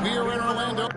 We are in Orlando.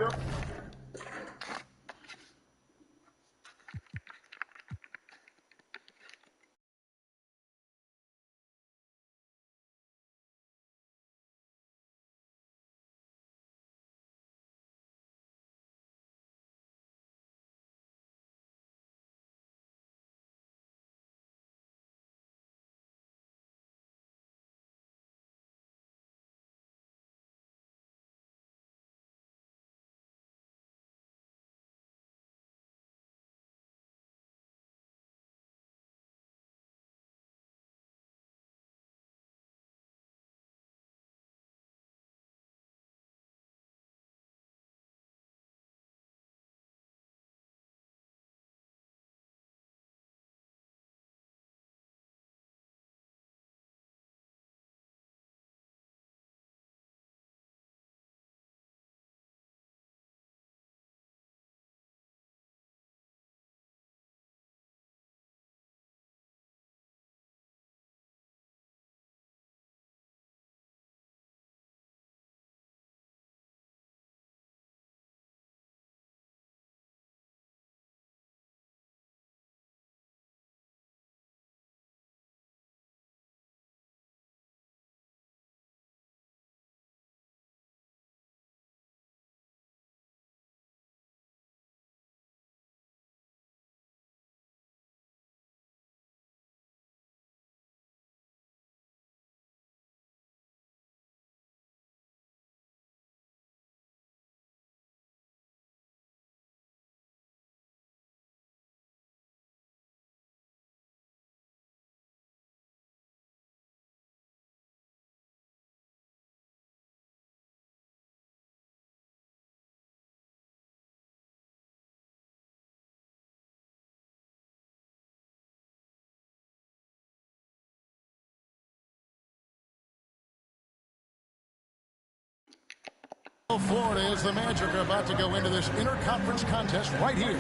Florida as the Magic are about to go into this interconference contest right here.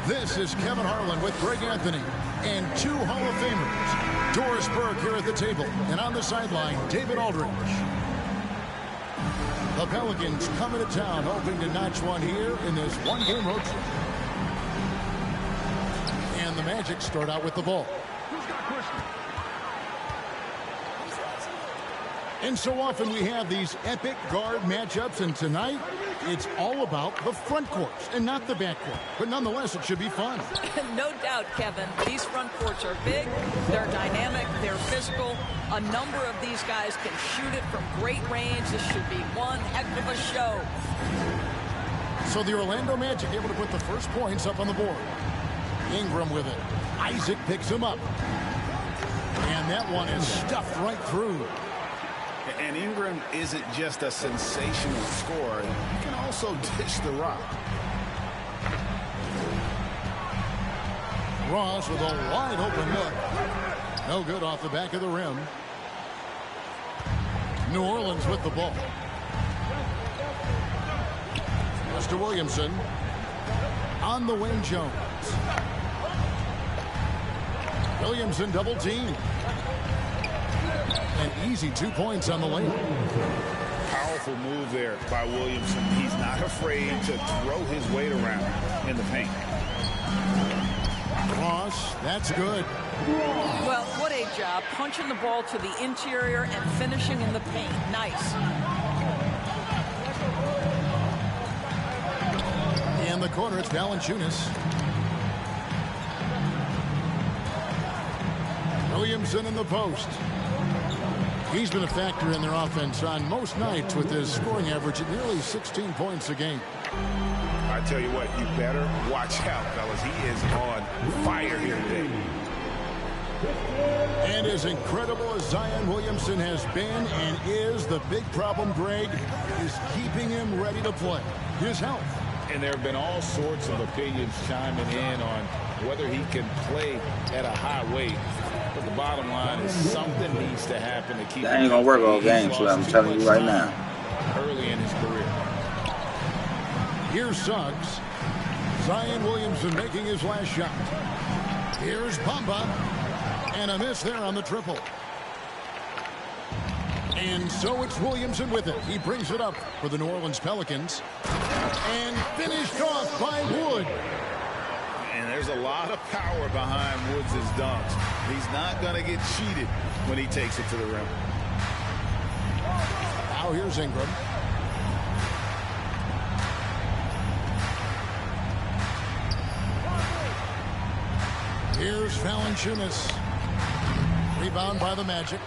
This is Kevin Harlan with Greg Anthony and two Hall of Famers. Doris Burke here at the table, and on the sideline, David Aldridge. The Pelicans coming to town, hoping to notch one here in this one-game road trip. And the Magic start out with the ball. Who's got question? And so often we have these epic guard matchups, and tonight it's all about the front courts and not the back court. But nonetheless, it should be fun. No doubt, Kevin. These front courts are big, they're dynamic, they're physical. A number of these guys can shoot it from great range. This should be one heck of a show. So the Orlando Magic able to put the first points up on the board. Ingram with it. Isaac picks him up. And that one is stuffed right through. And Ingram isn't just a sensational scorer. He can also dish the rock. Ross with a wide open look. No good off the back of the rim. New Orleans with the ball. Mr. Williamson on the wing. Jones. Williamson double team. An easy 2 points on the lane. Powerful move there by Williamson. He's not afraid to throw his weight around in the paint. Ross, that's good. Well, what a job punching the ball to the interior and finishing in the paint. Nice. In the corner, it's Valanciunas. Williamson in the post. He's been a factor in their offense on most nights with his scoring average at nearly 16 points a game. I tell you what, you better watch out, fellas. He is on fire here today. And as incredible as Zion Williamson has been and is, the big problem, Greg, is keeping him ready to play. His health. And there have been all sorts of opinions chiming in on whether he can play at a high weight. But the bottom line is something needs to happen to keep him. That ain't gonna work all game, so I'm telling you right now. Early in his career. Here's Suggs. Zion Williamson making his last shot. Here's Bamba. And a miss there on the triple. And so it's Williamson with it. He brings it up for the New Orleans Pelicans. And finished off by Wood. And there's a lot of power behind Woods' dunks. He's not going to get cheated when he takes it to the rim. Now here's Ingram. Here's Valanciunas. Rebound by the Magic.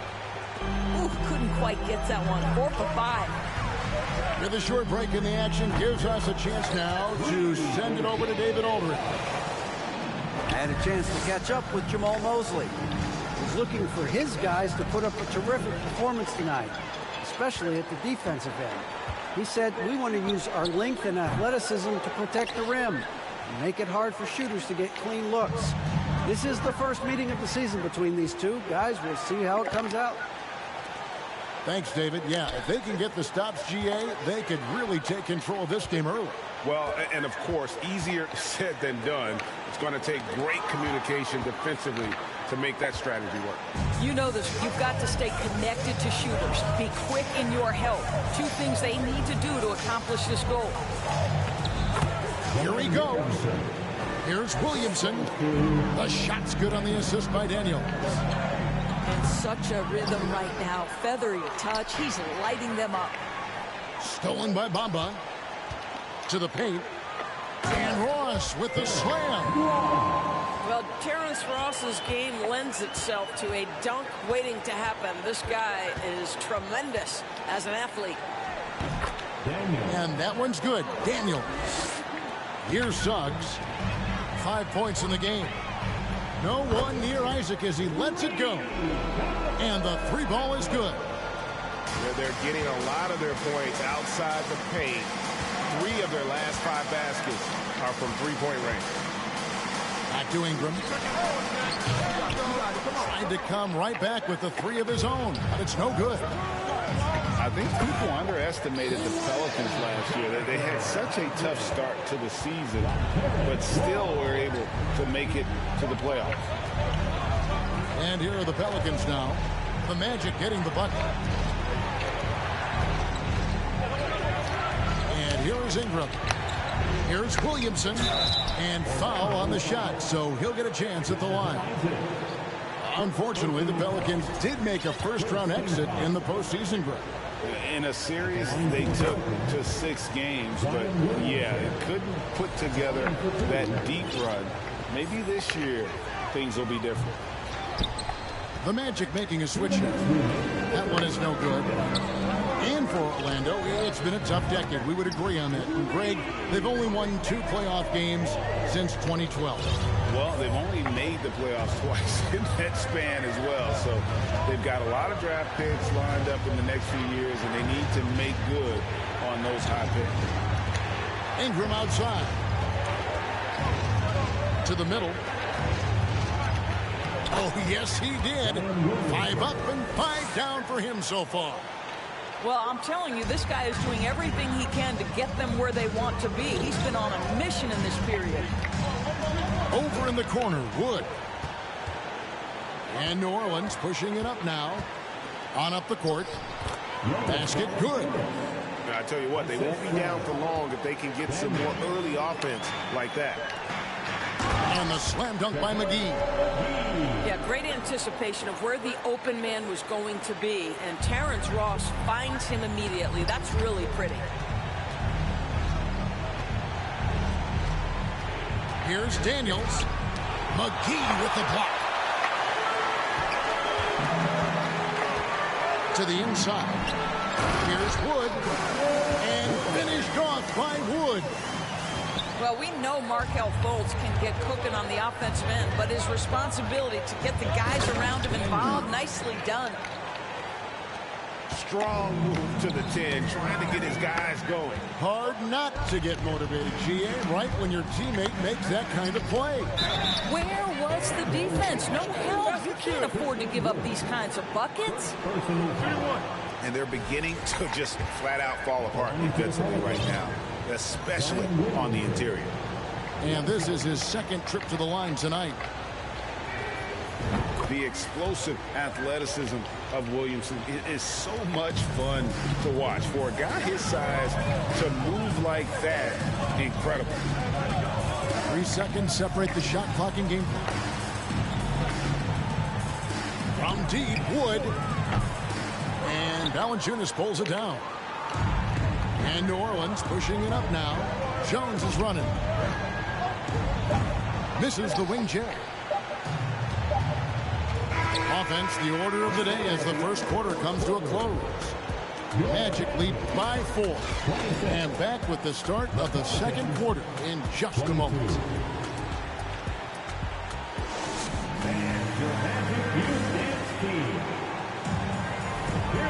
Ooh, couldn't quite get that one. 4 for 5. With a short break in the action, gives us a chance now to send it over to David Aldridge. Had a chance to catch up with Jamal Mosley. He's looking for his guys to put up a terrific performance tonight, especially at the defensive end. He said, we want to use our length and athleticism to protect the rim and make it hard for shooters to get clean looks. This is the first meeting of the season between these two. Guys, we'll see how it comes out. Thanks, David. Yeah, if they can get the stops, GA, they could really take control of this game early. Well, and of course, easier said than done. It's going to take great communication defensively to make that strategy work. You know this. You've got to stay connected to shooters. Be quick in your help. 2 things they need to do to accomplish this goal. Here he goes. Here's Williamson. The shot's good on the assist by Daniel. In such a rhythm right now. Feathery touch. He's lighting them up. Stolen by Bamba. To the paint. And Ross with the slam. Well, Terrence Ross's game lends itself to a dunk waiting to happen. This guy is tremendous as an athlete. And that one's good. Daniel. Here's Suggs. 5 points in the game. No one near Isaac as he lets it go. And the 3 ball is good. They're getting a lot of their points outside the paint. 3 of their last 5 baskets are from 3-point range. Back to Ingram. Trying to come right back with the 3 of his own, but it's no good. I think people underestimated the Pelicans last year. They had such a tough start to the season, but still were able to make it to the playoffs. And here are the Pelicans now. The Magic getting the bucket. And here is Ingram. Here's Williamson. And foul on the shot, so he'll get a chance at the line. Unfortunately, the Pelicans did make a first-round exit in the postseason break. In a series they took to 6 games, but yeah, it couldn't put together that deep run. Maybe this year things will be different. The Magic making a switch now. That one is no good. And for Orlando, it's been a tough decade. We would agree on that. And Greg, they've only won 2 playoff games since 2012. Well, they've only made the playoffs twice in that span as well. So they've got a lot of draft picks lined up in the next few years, and they need to make good on those high picks. Ingram outside. To the middle. Oh, yes, he did. 5 up and 5 down for him so far. Well, I'm telling you, this guy is doing everything he can to get them where they want to be. He's been on a mission in this period. Over in the corner, Wood. And New Orleans pushing it up now. On up the court. Basket, good. I tell you what, they won't be down for long if they can get some more early offense like that. And the slam dunk by McGee. Yeah, great anticipation of where the open man was going to be. And Terrence Ross finds him immediately. That's really pretty. Here's Daniels. McGee with the block. To the inside. Here's Wood. And finished off by Wood. Well, we know Markelle Fultz can get cooking on the offensive end, but his responsibility to get the guys around him involved, nicely done. Strong move to the 10, trying to get his guys going. Hard not to get motivated, GA, right when your teammate makes that kind of play. Where was the defense? No help. You can't afford to give up these kinds of buckets. And they're beginning to just flat out fall apart defensively right now, especially on the interior. And this is his 2nd trip to the line tonight. The explosive athleticism of Williamson is so much fun to watch. For a guy his size to move like that, incredible. 3 seconds separate the shot clock and game clock. From deep, Wood. And Valanciunas pulls it down. And New Orleans pushing it up now. Jones is running. Misses the wing check. Offense, the order of the day as the first quarter comes to a close. Magic lead by 4. And back with the start of the 2nd quarter in just a moment.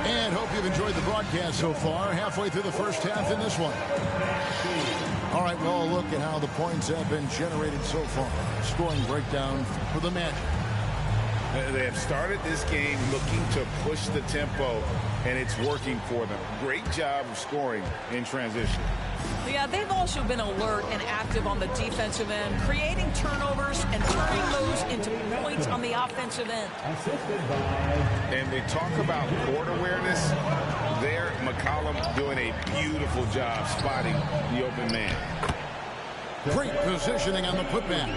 And hope you've enjoyed the broadcast so far. Halfway through the first half in this one. All right, well, look at how the points have been generated so far. Scoring breakdown for the Magic. They have started this game looking to push the tempo, and it's working for them. Great job of scoring in transition. Yeah, they've also been alert and active on the defensive end, creating turnovers and turning those into points on the offensive end. And we talk about court awareness. There, McCollum doing a beautiful job spotting the open man. Great positioning on the putback.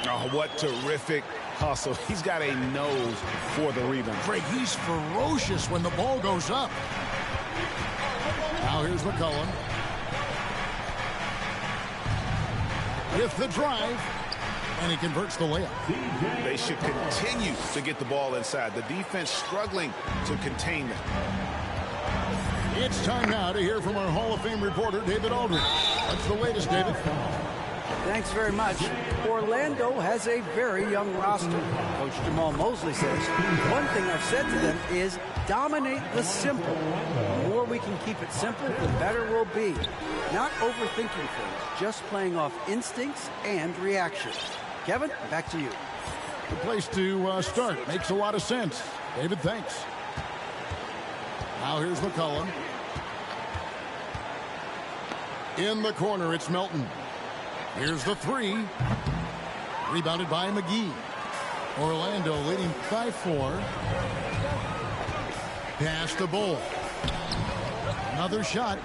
Oh, what terrific hustle. He's got a nose for the rebound. Greg, he's ferocious when the ball goes up. Now here's McCollum. With the drive. And he converts the layup. They should continue to get the ball inside. The defense struggling to contain them. It's time now to hear from our Hall of Fame reporter, David Aldridge. What's the latest, David? Thanks very much. Orlando has a very young roster. Coach Jamal Mosley says, one thing I've said to them is dominate the simple. The more we can keep it simple, the better we'll be. Not overthinking things, just playing off instincts and reaction. Kevin, back to you. The place to start. Makes a lot of sense. David, thanks. Now here's McCollum. In the corner, it's Melton. Here's the 3. Rebounded by McGee. Orlando leading by 4. Pass to Bull. Another shot.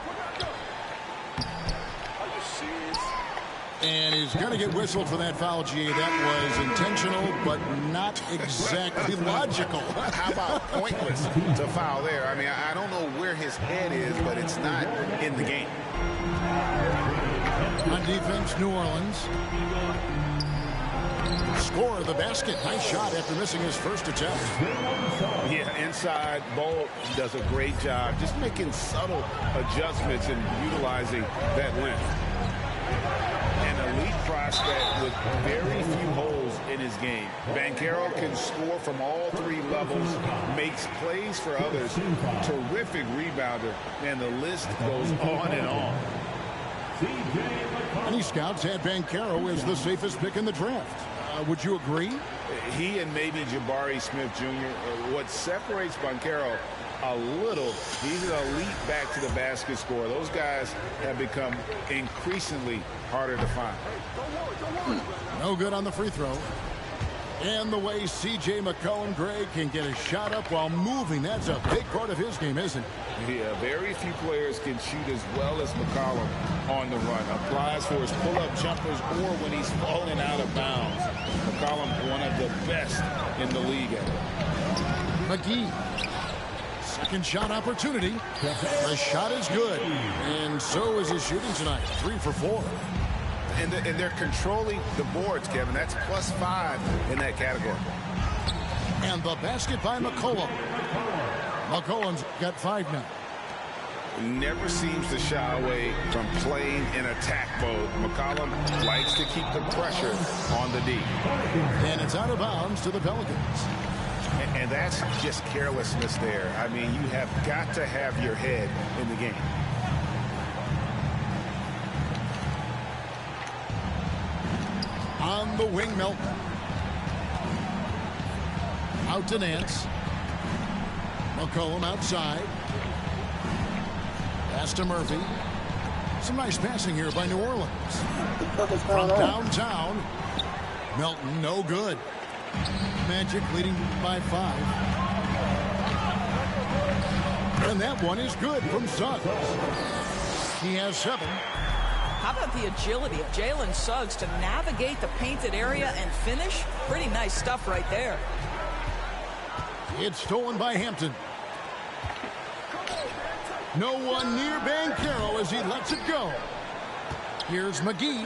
And he's going to get whistled for that foul, G. That was intentional, but not exactly logical. How about pointless to foul there? I mean, I don't know where his head is, but it's not in the game. On defense, New Orleans. Score the basket. Nice shot after missing his first attempt. Yeah, inside, Ball does a great job just making subtle adjustments and utilizing that length. An elite prospect with very few holes in his game. Banchero can score from all three levels, makes plays for others, terrific rebounder, and the list goes on and on. Many scouts had Banchero as the safest pick in the draft. Would you agree? He and maybe Jabari Smith Jr. What separates Banchero a little, he's an elite back to the basket scorer. Those guys have become increasingly harder to find. No good on the free throw. And the way C.J. McCollum, Greg, can get a shot up while moving, that's a big part of his game, isn't it? Yeah, very few players can shoot as well as McCollum on the run. Applies for his pull-up jumpers or when he's falling out of bounds. McCollum, one of the best in the league at it. McGee. Second shot opportunity. The shot is good. And so is his shooting tonight. 3 for 4. And they're controlling the boards, Kevin. That's +5 in that category. And the basket by McCollum. McCollum's got 5 now. Never seems to shy away from playing in attack mode. McCollum likes to keep the pressure on the D. And it's out of bounds to the Pelicans. And that's just carelessness there. I mean, you have got to have your head in the game. On the wing, Melton. Out to Nance. McCollum outside. Pass to Murphy. Some nice passing here by New Orleans. From downtown. Melton, no good. Magic leading by 5. And that one is good from Suggs. He has 7. How about the agility of Jalen Suggs to navigate the painted area and finish? Pretty nice stuff right there. It's stolen by Hampton. No one near Banchero as he lets it go. Here's McGee.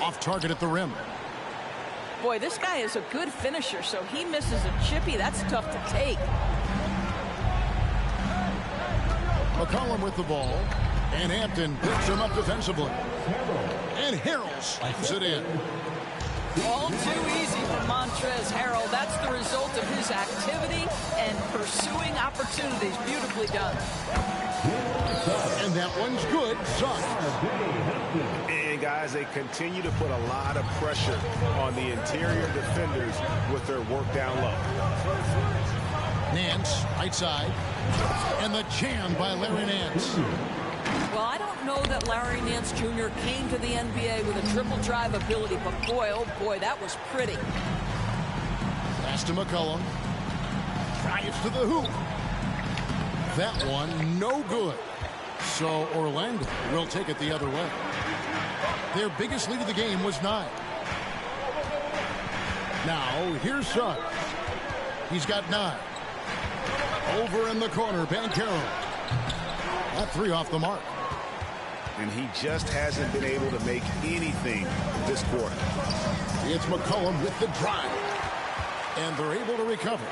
Off target at the rim. Boy, this guy is a good finisher, so he misses a chippy. That's tough to take. McCollum with the ball. And Hampton picks him up defensively. And Harrell slides it in. All too easy for Montrezl Harrell. That's the result of his activity and pursuing opportunities. Beautifully done. And that one's good. Suggs. And guys, they continue to put a lot of pressure on the interior defenders with their work down low. Nance, right side. And the jam by Larry Nance. Well, I don't know that Larry Nance Jr. came to the NBA with a triple drive ability, but boy, oh boy, that was pretty. Pass to McCollum. Drives to the hoop. That one, no good. So Orlando will take it the other way. Their biggest lead of the game was 9. Now, here's Suggs. He's got 9. Over in the corner, Banchero. That 3 off the mark. And he just hasn't been able to make anything this quarter. It's McCollum with the drive. And they're able to recover.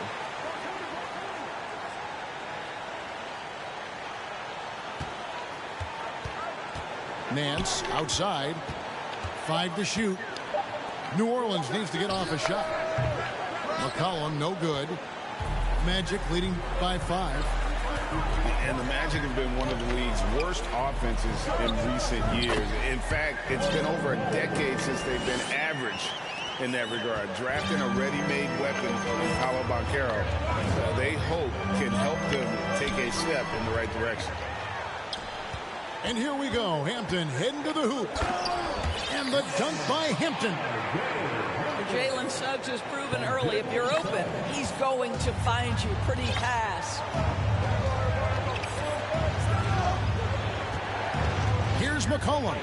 Nance outside. 5 to shoot. New Orleans needs to get off a shot. McCollum, no good. Magic leading by 5. And the Magic have been one of the league's worst offenses in recent years. In fact, it's been over a decade since they've been average in that regard. Drafting a ready-made weapon in Paolo Banchero, they hope can help them take a step in the right direction. And here we go. Hampton heading to the hoop. And the dunk by Hampton. Jalen Suggs has proven early, if you're open, he's going to find you. Pretty pass. Here's McCollum.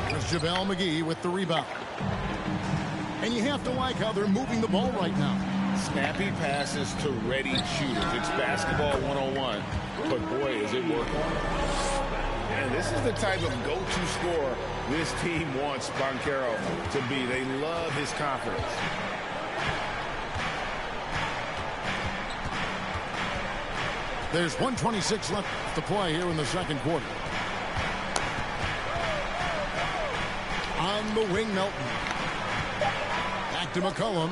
There's JaVale McGee with the rebound. And you have to like how they're moving the ball right now. Snappy passes to ready shooters. It's basketball 101, but boy, is it working. And this is the type of go-to scorer this team wants Banchero to be. They love his confidence. There's 1:26 left to play here in the second quarter. On the wing, Melton. Back to McCollum.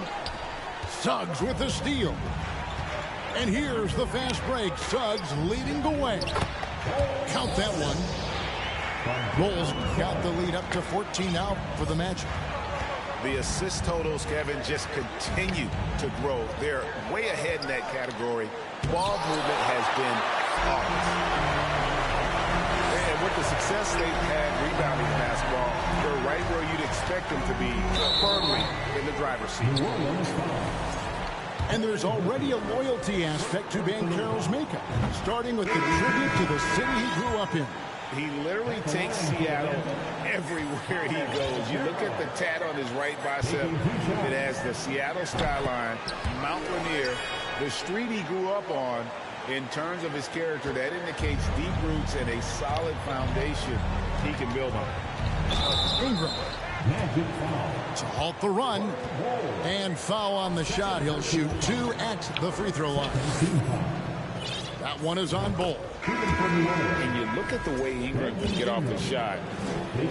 Suggs with the steal. And here's the fast break. Suggs leading the way. Count that one. Bulls got the lead up to 14 now for the Magic. The assist totals, Kevin, just continue to grow. They're way ahead in that category. Ball movement has been flawless. And with the success they've had rebounding basketball, they're right where you'd expect them to be, firmly in the driver's seat. And there's already a loyalty aspect to Banchero's makeup, starting with the tribute to the city he grew up in. He literally takes Seattle everywhere he goes. You look at the tat on his right bicep. It has the Seattle skyline, Mount Rainier, the street he grew up on. In terms of his character, that indicates deep roots and a solid foundation he can build on. Ingram to halt the run, and foul on the shot. He'll shoot 2 at the free throw line. That one is on Bull. And you look at the way Ingram can get off the shot.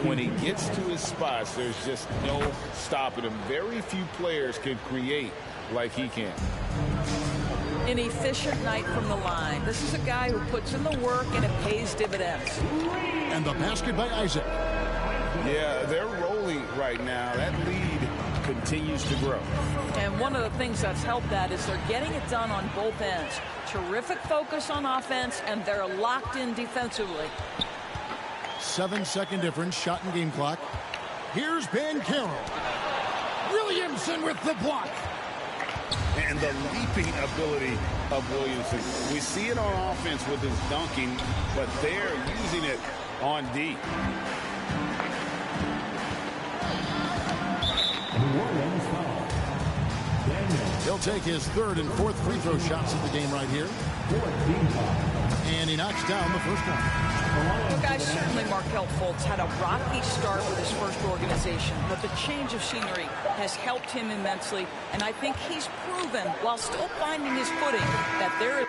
When he gets to his spots, there's just no stopping him. Very few players can create like he can. An efficient night from the line. This is a guy who puts in the work and it pays dividends. And the basket by Isaac. Yeah, they're rolling right now. That lead continues to grow. And one of the things that's helped that is they're getting it done on both ends. Terrific focus on offense, and they're locked in defensively. 7-second difference, shot and game clock. Here's Banchero. Williamson with the block. And the leaping ability of Williamson. We see it on offense with his dunking, but they're using it on D. He'll take his 3rd and 4th free throw shots of the game right here. And he knocks down the first one. Well, guys, certainly Markelle Fultz had a rocky start with his first organization, but the change of scenery has helped him immensely, and I think he's proven, while still finding his footing, that there is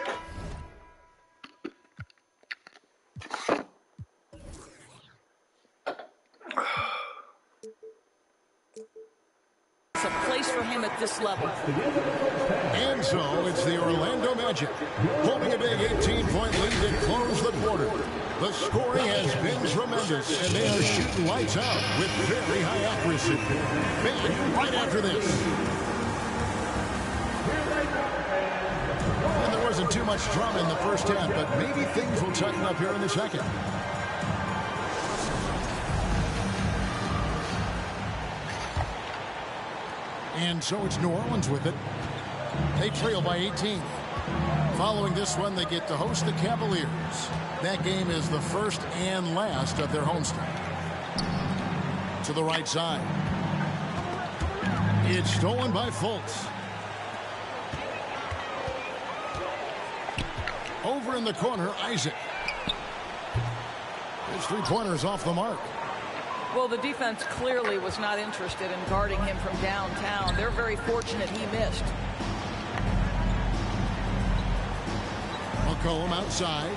a place for him at this level. And so it's the Orlando Magic holding a big 18-point lead to close the quarter. The scoring has been tremendous, and they are shooting lights out with very high accuracy. Back right after this. And there wasn't too much drama in the first half, but maybe things will tighten up here in the second. And so it's New Orleans with it. They trail by 18. Following this one, they get to host the Cavaliers. That game is the first and last of their homestand. To the right side. It's stolen by Fultz. Over in the corner, Isaac. His three-pointer's off the mark. Well, the defense clearly was not interested in guarding him from downtown. They're very fortunate he missed. McCollum outside.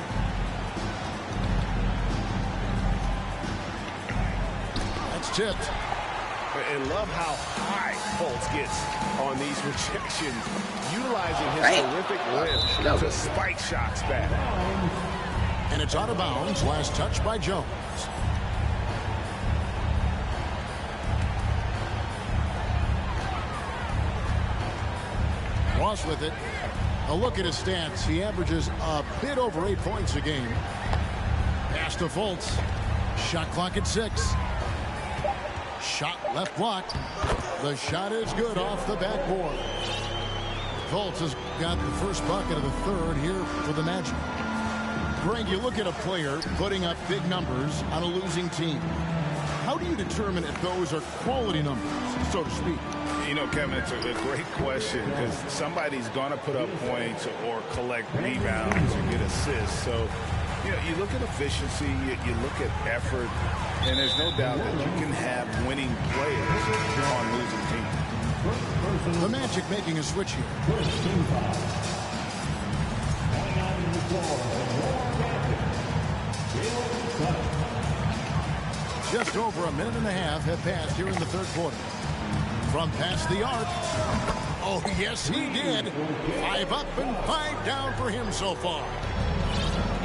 That's tipped. And love how high Fultz gets on these rejections, utilizing his terrific lift to spike shots back. And it's out of bounds. Last touch by Jones. Ross with it. A look at his stats. He averages a bit over 8 points a game. Pass to Fultz. Shot clock at 6. Shot left block. The shot is good off the backboard. Fultz has got the first bucket of the third here for the Magic. Greg, you look at a player putting up big numbers on a losing team. how do you determine if those are quality numbers, so to speak? You know, Kevin, it's a great question because somebody's going to put up points or collect rebounds or get assists. So, you know, you look at efficiency, you look at effort, and there's no doubt that you can have winning players on losing teams. The Magic making a switch here. Just over a minute and a half have passed here in the third quarter. From past the arc. Oh, yes, he did. 5 up and 5 down for him so far.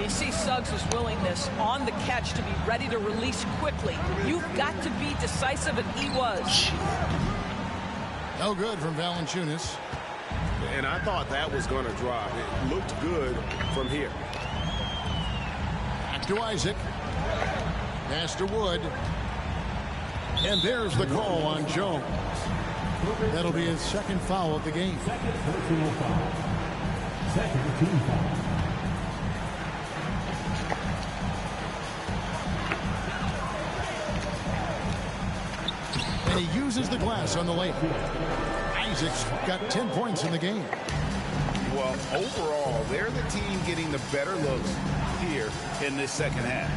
You see Suggs' willingness on the catch to be ready to release quickly. You've got to be decisive, and he was. No good from Valanciunas. And I thought that was going to drop. It looked good from here. Back to Isaac. Pass to Wood. And there's the call on Jones. That'll be his second foul of the game. Second personal foul. Second team foul. And he uses the glass on the layup. Isaac's got 10 points in the game. Well, overall, they're the team getting the better looks here in this second half.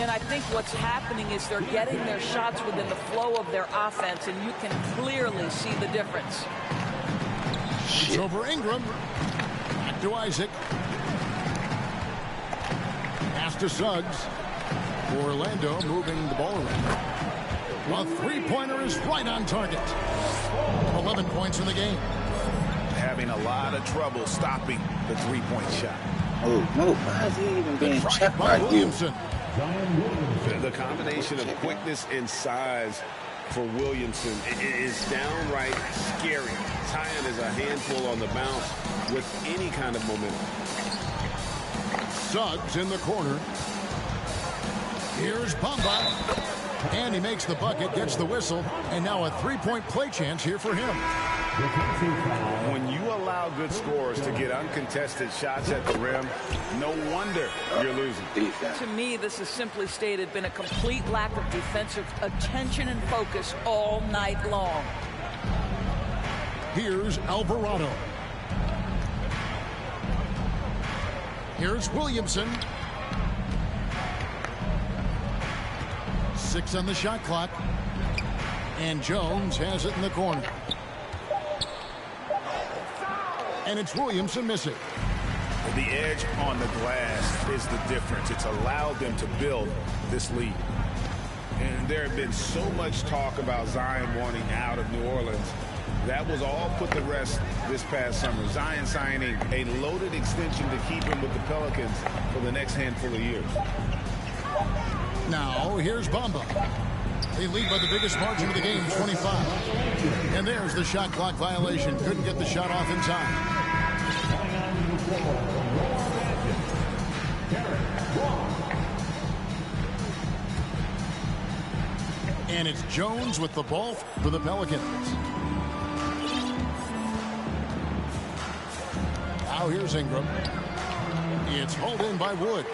And I think what's happening is they're getting their shots within the flow of their offense, and you can clearly see the difference. It's over Ingram. Back to Isaac. Pass to Suggs. Orlando moving the ball around. A three-pointer is right on target. 11 points in the game. Having a lot of trouble stopping the three-point shot. Oh, no, why is he even being checked by Williamson? The combination of quickness and size for Williamson is downright scary. Zion is a handful on the bounce with any kind of momentum. Suggs in the corner. Here's Bamba. And he makes the bucket, gets the whistle, and now a three-point play chance here for him. When you allow good scorers to get uncontested shots at the rim, no wonder you're losing. To me, this has simply stated been a complete lack of defensive attention and focus all night long. Here's Alvarado. Here's Williamson. 6 on the shot clock. And Jones has it in the corner. And it's Williamson missing. The edge on the glass is the difference. It's allowed them to build this lead. And there had been so much talk about Zion wanting out of New Orleans. That was all put to rest this past summer. Zion signing a loaded extension to keep him with the Pelicans for the next handful of years. Now, here's Bamba. They lead by the biggest margin of the game, 25. And there's the shot clock violation. Couldn't get the shot off in time. And it's Jones with the ball for the Pelicans. Now here's Ingram. It's hauled in by Wood.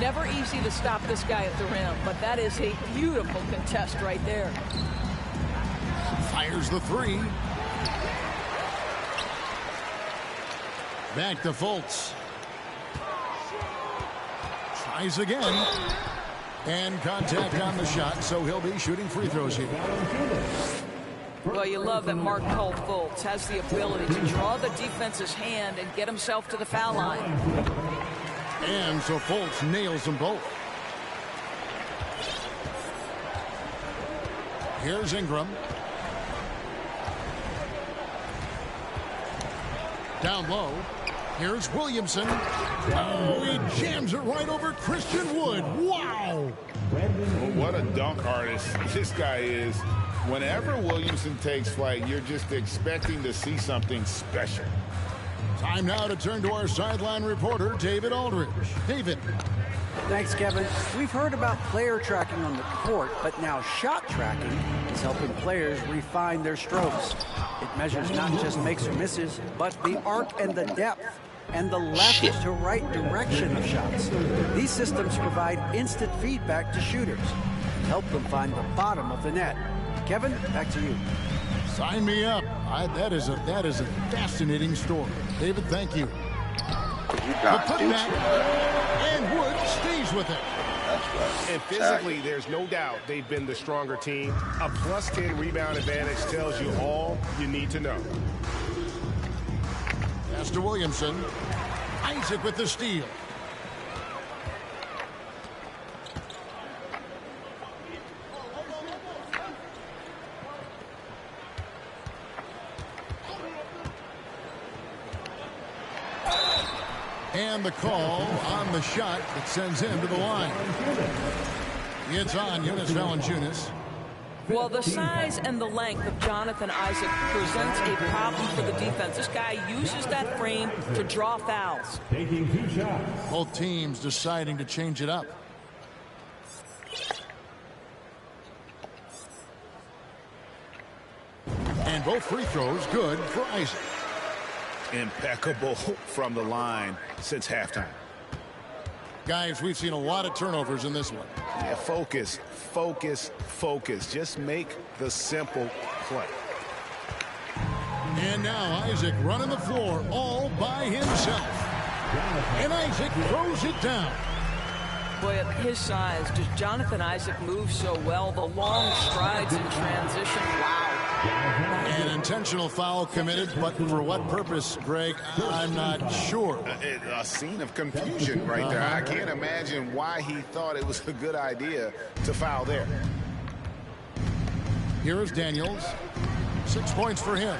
Never easy to stop this guy at the rim, but that is a beautiful contest right there. Fires the three. Back to Fultz. Tries again. And contact on the shot, so he'll be shooting free throws here. Well, you love that Markelle Fultz has the ability to draw the defense's hand and get himself to the foul line. And so Fultz nails them both. Here's Ingram. Down low. Here's Williamson. Oh, he jams it right over Christian Wood. Wow. Well, what a dunk artist this guy is. Whenever Williamson takes flight, you're just expecting to see something special. Time now to turn to our sideline reporter, David Aldridge. David. Thanks, Kevin. We've heard about player tracking on the court, but now shot tracking is helping players refine their strokes. It measures not just makes or misses, but the arc and the depth and the left to right direction of shots. These systems provide instant feedback to shooters. help them find the bottom of the net. Kevin, back to you. Sign me up. That is a fascinating story. David, thank you. You The got putback, and Wood stays with it. That's right. And physically, there's no doubt they've been the stronger team. A +10 rebound advantage tells you all you need to know. Pass to Williamson. Isaac with the steal. And the call on the shot that sends him to the line. It's on Jonas Valanciunas. Well, the size and the length of Jonathan Isaac presents a problem for the defense. This guy uses that frame to draw fouls. Taking 2 shots. Both teams deciding to change it up. And both free throws good for Isaac. Impeccable from the line since halftime. Guys, we've seen a lot of turnovers in this one. Yeah, focus, focus, focus. Just make the simple play. And now Isaac running the floor all by himself. And Isaac throws it down. Boy, at his size, does Jonathan Isaac move so well? The long strides in transition, wow. An intentional foul committed, but for what purpose, Greg? I'm not sure. A scene of confusion right there. I can't imagine why he thought it was a good idea to foul there. Here is Daniels. 6 points for him.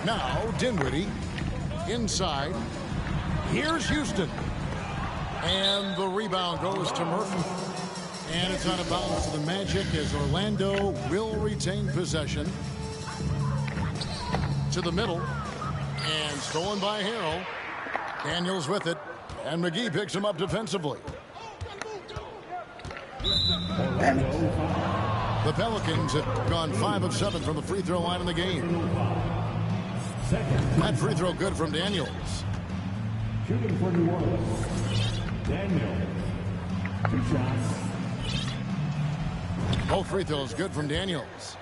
Now Dinwiddie inside. Here's Houston. And the rebound goes to Murphy. And it's out of bounds to the Magic as Orlando will retain possession. To the middle. And stolen by Harrell. Daniels with it. And McGee picks him up defensively. The Pelicans have gone 5 of 7 from the free throw line in the game. That free throw good from Daniels. Shooting for New Orleans. Daniels. 2 shots. Both free throws good from Daniels.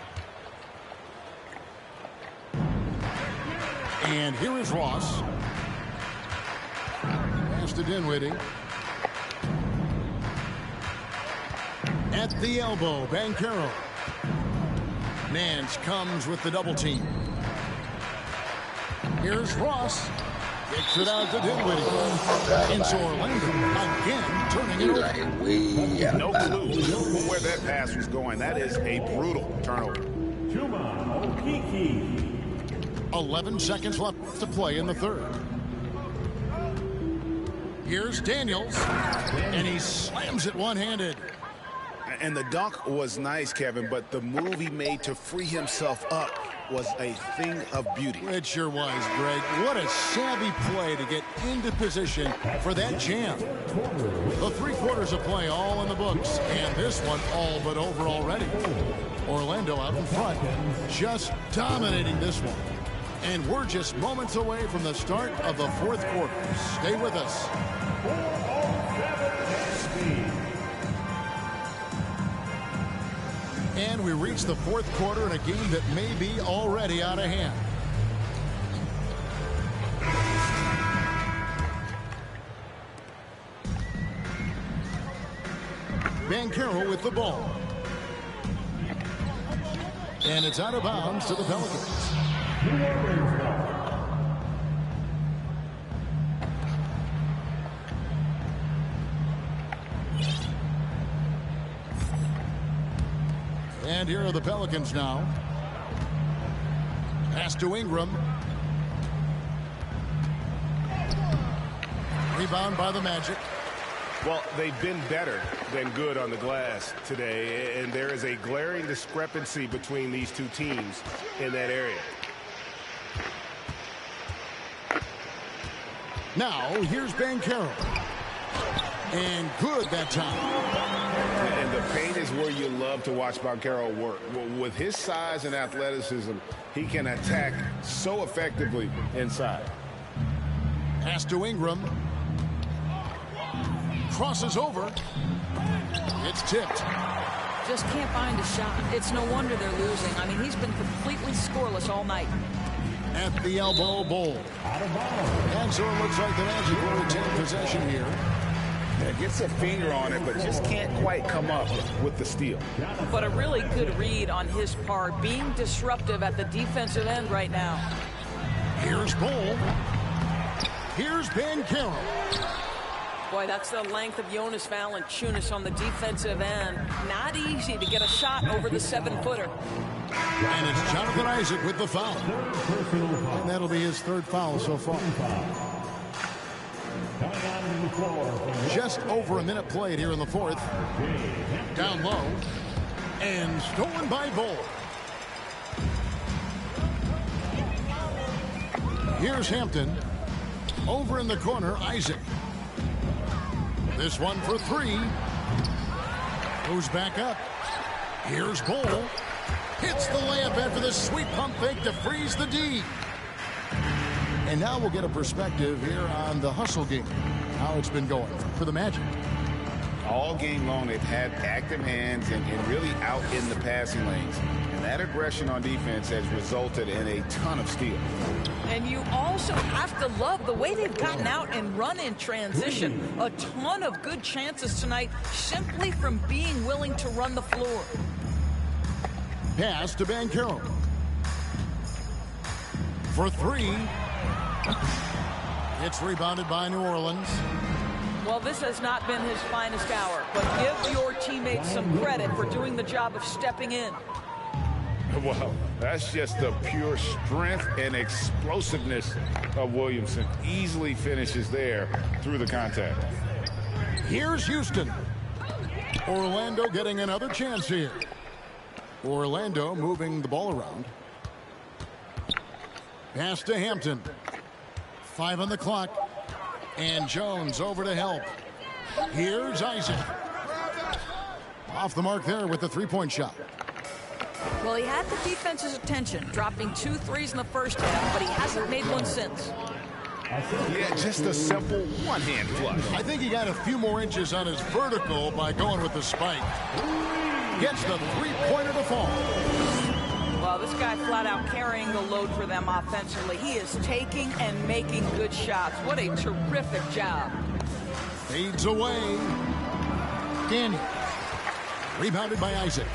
And here is Ross. Pass to Dinwiddie. At the elbow, Banchero. Nance comes with the double team. Here's Ross. Kicks it out to Dinwiddie. Into Orlando. Again, turning it over. No clue where that pass was going. That is a brutal turnover. Chuma Okeke. 11 seconds left to play in the third. Here's Daniels. And he slams it one-handed. And the dunk was nice, Kevin, but the move he made to free himself up was a thing of beauty. It sure was, Greg. What a savvy play to get into position for that jam. The 3 quarters of play all in the books, and this one all but over already. Orlando out in front, just dominating this one. And we're just moments away from the start of the 4th quarter. Stay with us. And we reach the 4th quarter in a game that may be already out of hand. Banchero with the ball. And it's out of bounds to the Pelicans. And here are the Pelicans now. Pass to Ingram. Rebound by the Magic. Well, they've been better than good on the glass today, and there is a glaring discrepancy between these two teams in that area. Now, here's Banchero. And good that time. And the paint is where you love to watch Banchero work. With his size and athleticism, he can attack so effectively inside. Pass to Ingram. crosses over. It's tipped. Just can't find a shot. It's no wonder they're losing. I mean, he's been completely scoreless all night. At the elbow, Bowl. And so it looks like the Magic will retain possession here. Yeah, gets a finger on it, but just can't quite come up with the steal. But a really good read on his part, being disruptive at the defensive end right now. Here's Bowl. Here's Ben Carroll. Boy, that's the length of Jonas Valanciunas on the defensive end. Not easy to get a shot over the 7-footer. And it's Jonathan Isaac with the foul. And that'll be his third foul so far. Just over a minute played here in the fourth. Down low. And stolen by Bowl. Here's Hampton. Over in the corner, Isaac. This one for three. Goes back up. Here's Bowl. Hits the layup after the sweet pump fake to freeze the D. And now we'll get a perspective here on the hustle game. How it's been going for the Magic. All game long, they've had active hands and really out in the passing lanes. And that aggression on defense has resulted in a ton of steals. And you also have to love the way they've gotten out and run in transition. A ton of good chances tonight simply from being willing to run the floor. Pass to Ben Carroll. For three. It's rebounded by New Orleans. Well, this has not been his finest hour, but give your teammates some credit for doing the job of stepping in. Well, that's just the pure strength and explosiveness of Williamson. Easily finishes there through the contact. Here's Houston. Orlando getting another chance here. Orlando moving the ball around. Pass to Hampton. 5 on the clock. And Jones over to help. Here's Isaac. Off the mark there with the three-point shot. Well, he had the defense's attention, dropping 2 threes in the first half, but he hasn't made one since. Yeah, just a simple one-hand flush. I think he got a few more inches on his vertical by going with the spike. Gets the three-pointer to fall. Well, this guy flat out carrying the load for them offensively. He is taking and making good shots. What a terrific job. Fades away. Daniel. Rebounded by Isaac.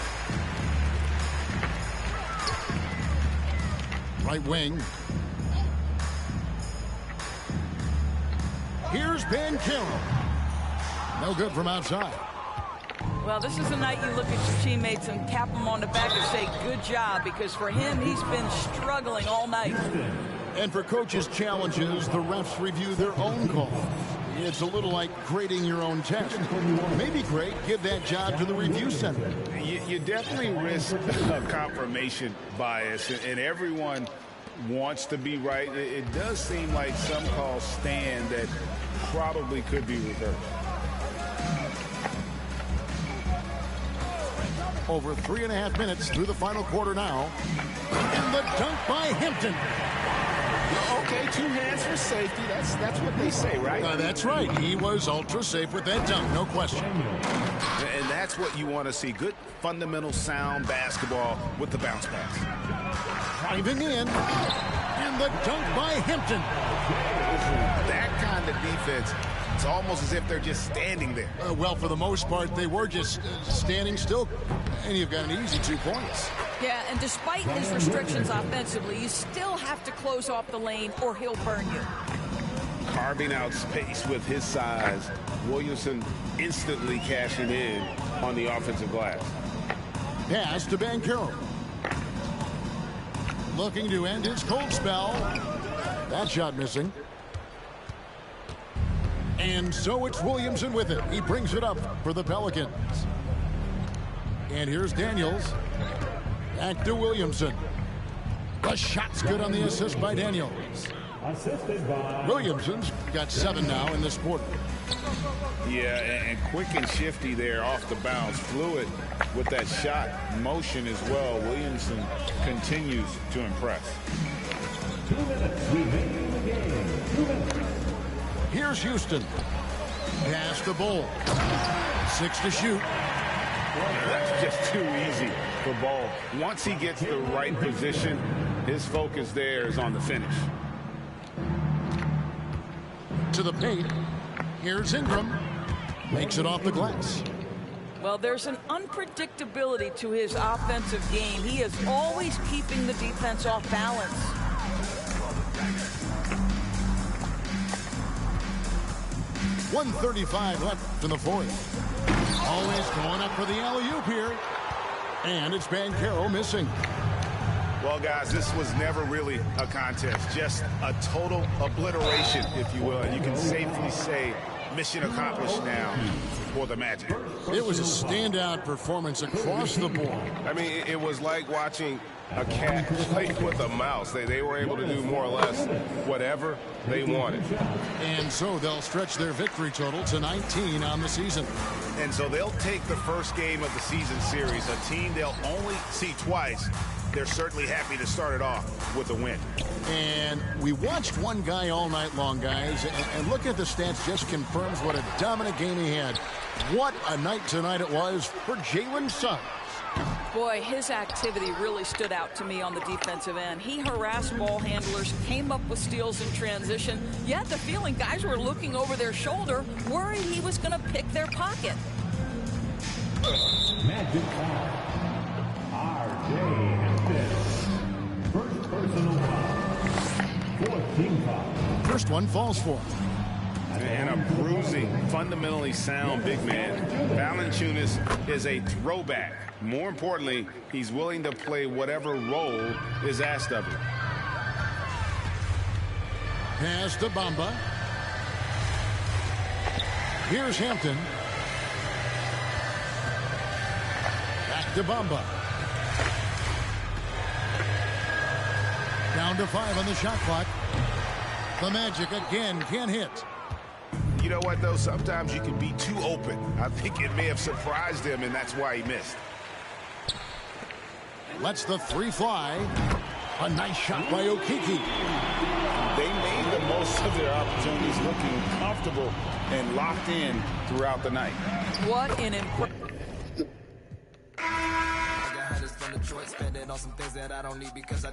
Right wing. Here's Ben Carroll. No good from outside. Well, this is the night you look at your teammates and tap them on the back and say, good job, because for him, he's been struggling all night. And for coaches' challenges, the refs review their own call. It's a little like grading your own test. Maybe great, give that job to the review center. You definitely risk confirmation bias, and everyone wants to be right. It does seem like some calls stand that probably could be reversed. Over 3.5 minutes through the final quarter now. And the dunk by Hampton. Okay, 2 hands for safety. That's what they say, right? That's right. He was ultra safe with that dunk, no question. And that's what you want to see. Good, fundamental, sound basketball with the bounce pass. Driving in. And the dunk by Hampton. That kind of defense, it's almost as if they're just standing there. Well, for the most part, they were just standing still. And you've got an easy 2 points. Yeah, and despite his restrictions offensively, you still have to close off the lane or he'll burn you. Carving out space with his size. Williamson instantly cashing in on the offensive glass. Pass to Ben Carroll. Looking to end his cold spell. That shot missing. And so it's Williamson with it. He brings it up for the Pelicans. And here's Daniels. Back to Williamson. The shot's good on the assist by Daniels. Williamson's got 7 now in this quarter. Yeah, and quick and shifty there off the bounce. Fluid with that shot motion as well. Williamson continues to impress. 2 minutes remaining in the game. 2 minutes. Here's Houston. Pass the Ball. 6 to shoot. That's just too easy for Ball. Once he gets the right position, his focus there is on the finish. To the paint. Here's Ingram. Makes it off the glass. Well, there's an unpredictability to his offensive game. He is always keeping the defense off balance. .135 left in the fourth. Always going up for the alley-oop here. And it's Banchero missing. Well, guys, this was never really a contest. Just a total obliteration, if you will. And you can safely say mission accomplished now for the Magic. It was a standout performance across the board. I mean, it was like watching a cat play with a mouse. They were able to do more or less whatever they wanted. And so they'll stretch their victory total to 19 on the season. And so they'll take the first game of the season series, a team they'll only see twice. They're certainly happy to start it off with a win. And we watched one guy all night long, guys, and look at the stats, just confirms what a dominant game he had. What a night tonight it was for Jalen Suggs. Boy, his activity really stood out to me on the defensive end. He harassed ball handlers, came up with steals in transition. You had the feeling guys were looking over their shoulder, worried he was going to pick their pocket. Magic foul. R.J. Hampton. First personal foul. 4th team foul. First one falls for him. And a bruising, fundamentally sound big man. Valanciunas is a throwback. More importantly, he's willing to play whatever role is asked of him. Pass to Bamba. Here's Hampton. Back to Bamba. Down to 5 on the shot clock. The Magic again can't hit. You know what, though? Sometimes you can be too open. I think it may have surprised him, and that's why he missed. Lets the three fly. A nice shot by Okeke. They made the most of their opportunities, looking comfortable and locked in throughout the night. What an impressive. I got hundreds from Detroit, spending on some things that I don't need because I